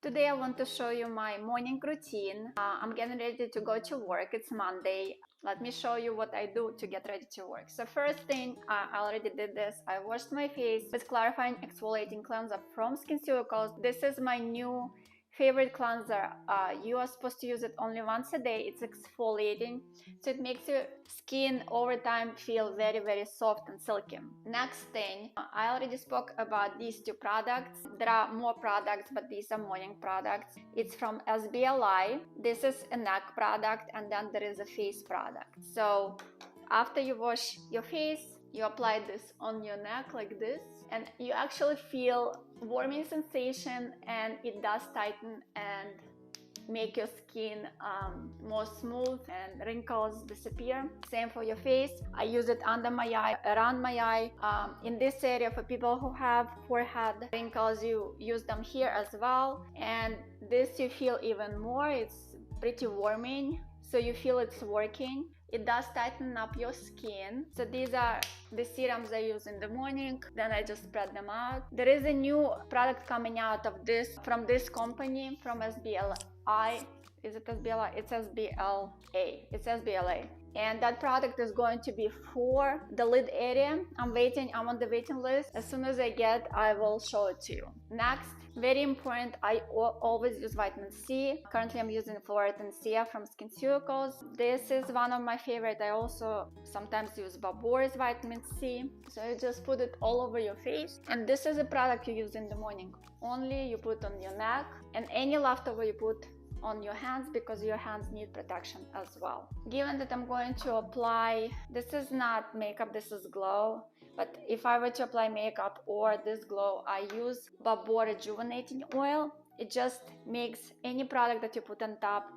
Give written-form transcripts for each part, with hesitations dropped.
Today I want to show you my morning routine. I'm getting ready to go to work. It's Monday. Let me show you what I do to get ready to work. So first thing, I already did this. I washed my face with clarifying exfoliating cleanser from SkinCeuticals. This is my new favorite cleanser. You are supposed to use it only once a day. It's exfoliating, so it makes your skin over time feel very soft and silky. Next thing, I already spoke about these two products. There are more products, but these are morning products. It's from SBLA. This is a neck product, and then there is a face product. So after you wash your face, you apply this on your neck like this, and you actually feel warming sensation, and it does tighten and make your skin more smooth and wrinkles disappear. Same for your face. I use it under my eye, around my eye, in this area. For people who have forehead wrinkles, you use them here as well, and this you feel even more. It's pretty warming, so you feel it's working. It does tighten up your skin. So these are the serums I use in the morning, then I just spread them out. There is a new product coming out of this, from this company, from SBLA. Is it SBLA? It's SBLA. It's SBLA. And that product is going to be for the lid area. I'm on the waiting list. As soon as I get, I will show it to you. Next, very important, I always use vitamin C. Currently I'm using Phloretin CF from SkinCeuticals. This is one of my favorite. I also sometimes use Babor's vitamin C. So you just put it all over your face. And this is a product you use in the morning. Only you put on your neck, and any leftover you put on your hands, because your hands need protection as well. Given that I'm going to apply, this is not makeup, this is glow, but if I were to apply makeup or this glow, I use Babor Rejuvenating oil. It just makes any product that you put on top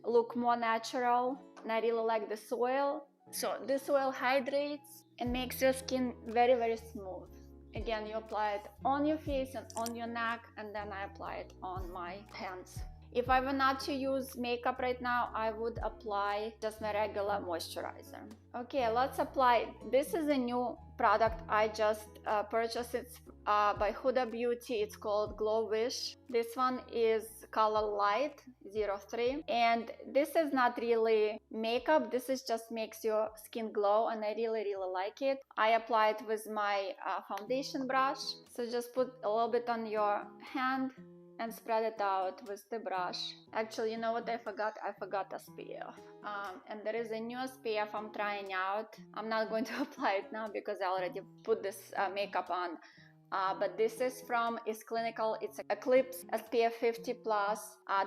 look more natural, and I really like this oil. So this oil hydrates and makes your skin very smooth. Again, you apply it on your face and on your neck, and then I apply it on my hands. If I were not to use makeup right now, I would apply just my regular moisturizer. Okay, let's apply. This is a new product I just purchased. It's by Huda Beauty. It's called GLOWISH. This one is color light 03, and this is not really makeup. This is just makes your skin glow, and I really like it. I apply it with my foundation brush. So just put a little bit on your hand and spread it out with the brush. Actually, you know what I forgot? I forgot SPF. And there is a new SPF I'm trying out. I'm not going to apply it now because I already put this makeup on. But this is from SkinCeuticals. It's Eclipse SPF 50+.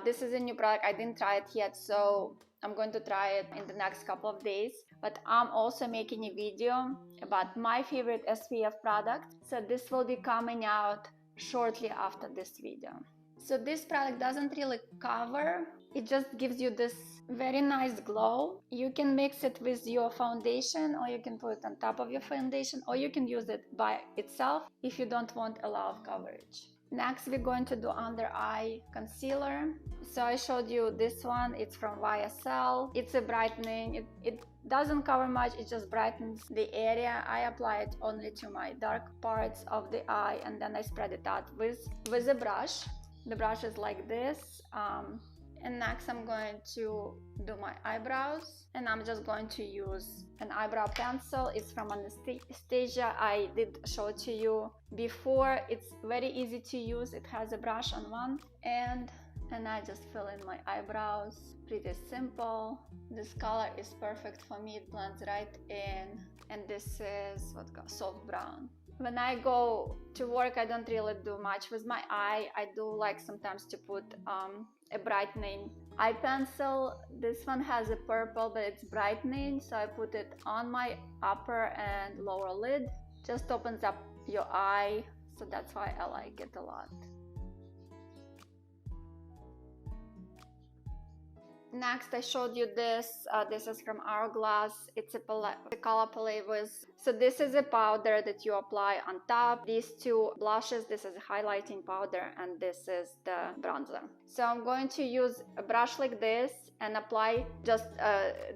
This is a new product. I didn't try it yet, so I'm going to try it in the next couple of days. But I'm also making a video about my favorite SPF product. So this will be coming out shortly after this video. So this product doesn't really cover, it just gives you this very nice glow. You can mix it with your foundation, or you can put it on top of your foundation, or you can use it by itself if you don't want a lot of coverage. Next, we're going to do under eye concealer. So I showed you this one. It's from YSL. It's a brightening. It doesn't cover much. It just brightens the area. I apply it only to my dark parts of the eye, and then I spread it out with a brush. The brush is like this. And next I'm going to do my eyebrows, and I'm just going to use an eyebrow pencil. It's from Anastasia. I did show it to you before. It's very easy to use. It has a brush on one end, and I just fill in my eyebrows. Pretty simple. This color is perfect for me. It blends right in, and this is soft brown. When I go to work, I don't really do much with my eye. I do like sometimes to put a brightening eye pencil. This one has a purple, but it's brightening, so I put it on my upper and lower lid. Just opens up your eye, so that's why I like it a lot. Next, I showed you this. This is from HOURGLASS. It's a color palette with. So this is a powder that you apply on top. These two blushes. This is a highlighting powder, and this is the bronzer. So I'm going to use a brush like this and apply just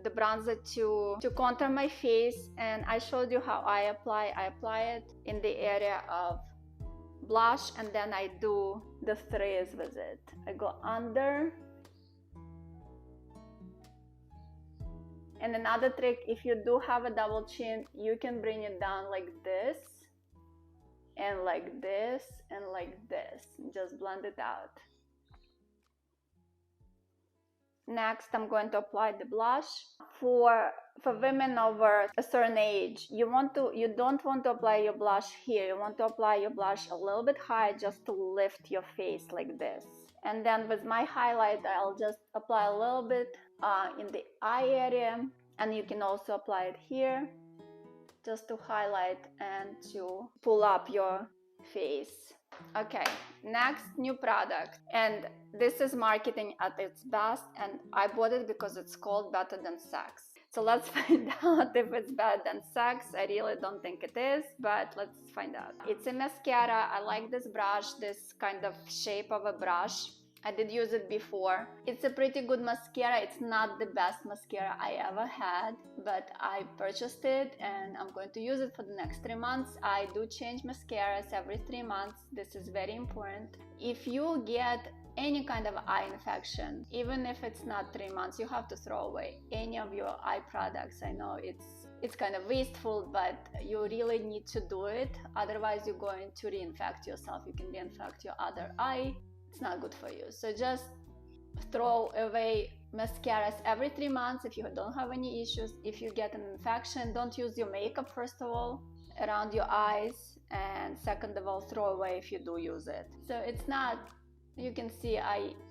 the bronzer to contour my face. And I showed you how I apply. I apply it in the area of blush, and then I do the threes with it. I go under. And another trick, if you do have a double chin, you can bring it down like this, and like this, and like this. Just blend it out. Next, I'm going to apply the blush. For women over a certain age, you don't want to apply your blush here. You want to apply your blush a little bit higher, just to lift your face like this. And then with my highlight, I'll just apply a little bit in the eye area, and you can also apply it here, just to highlight and to pull up your face. Okay, next, new product, and this is marketing at its best, and I bought it because it's called Better Than Sex. So let's find out if it's better than sex. I really don't think it is, but let's find out. It's a mascara. I like this brush, this kind of shape of a brush. I did use it before. It's a pretty good mascara. It's not the best mascara I ever had, but I purchased it and I'm going to use it for the next 3 months. I do change mascaras every 3 months. This is very important. If you get any kind of eye infection, even if it's not 3 months, you have to throw away any of your eye products. I know it's kind of wasteful, but you really need to do it. Otherwise, you're going to reinfect yourself. You can reinfect your other eye. It's not good for you. So just throw away mascaras every 3 months if you don't have any issues. If you get an infection, don't use your makeup, first of all, around your eyes, and second of all, throw away if you do use it. So it's not, you can see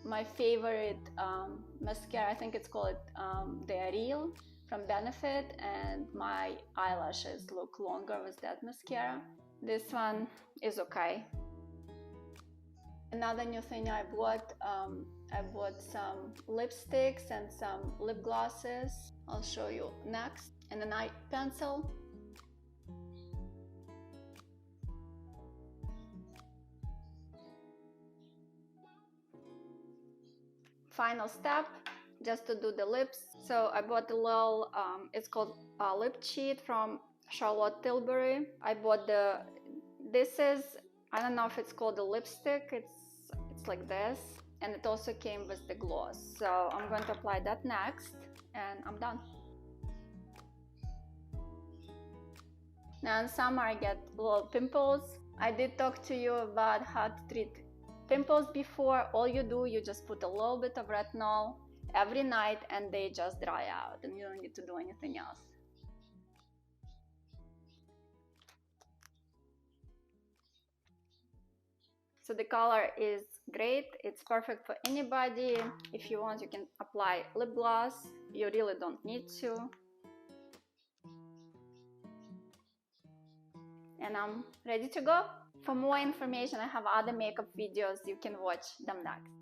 my favorite mascara, I think it's called the Real from Benefit, and my eyelashes look longer with that mascara. This one is okay. Another new thing I bought some lipsticks and some lip glosses. I'll show you next. And an eye pencil. Final step, just to do the lips. So I bought a little, it's called lip cheat from Charlotte Tilbury. I bought this is, I don't know if it's called a lipstick, it's like this, and it also came with the gloss. So I'm going to apply that next, and I'm done. Now in summer I get little pimples. I did talk to you about how to treat pimples before. All you do, you just put a little bit of retinol every night and they just dry out, and you don't need to do anything else. So the color is great. It's perfect for anybody. If you want, you can apply lip gloss. You really don't need to. And I'm ready to go. For more information, I have other makeup videos. You can watch them next.